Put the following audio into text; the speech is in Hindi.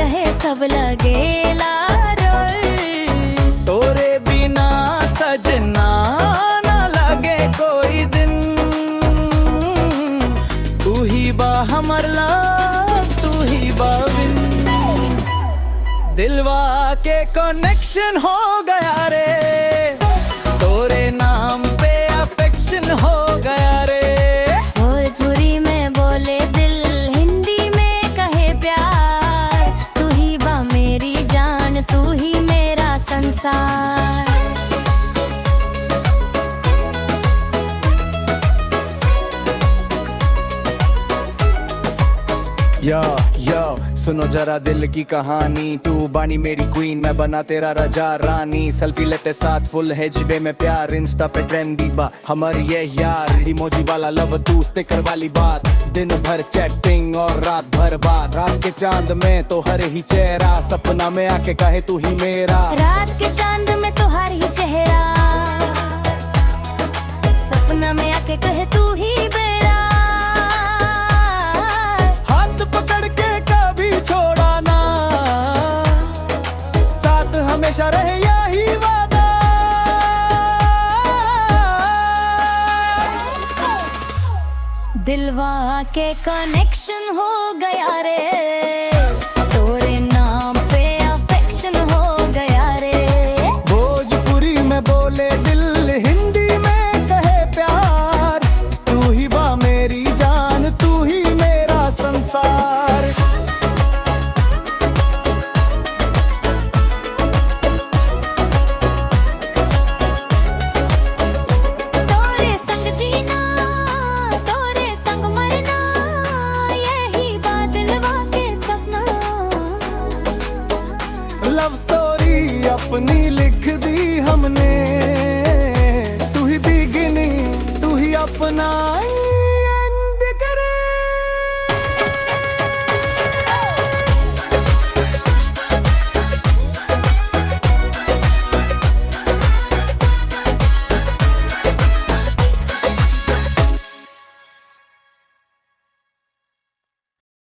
कहे सब लगेला रोल। तोरे बिना सजना ना लगे कोई दिन, तू ही बा हमर लव, तू ही बा विन। दिलवा के कनेक्शन हो गया रे, तोरे नाम पे अफेक्शन हो गया रे। भोजपुरी में बोले दिल, हिंदी में कहे प्यार, तू ही बा मेरी जान, तू ही मेरा संसार। यो यो सुनो जरा दिल की कहानी, तू बानी मेरी क्वीन, मैं बना तेरा राजा रानी। सेल्फी लेते साथ फुल है जिबे में प्यार, इंस्टा पे ट्रेंडी बा हमर ये यार। इमोजी वाला लव तू, स्टिकर वाली बात, दिन भर चैटिंग और रात भर बात। रात के चांद में तो हर ही चेहरा, सपना में आके कहे तू ही मेरा। रात के चांद में तो हर ही चेहरा, सपना में आके कहे तू ही मेरा। हमेशा रहे यही वादा, दिलवा के कनेक्शन हो गया रे, तोरे नाम पे अफेक्शन हो गया रे। भोजपुरी में बोले दिल, हिंदी में कहे प्यार, तू ही बा मेरी जान, तू ही मेरा संसार। लव स्टोरी अपनी लिख दी हमने, तू ही बिगिनिंग, तू ही अपना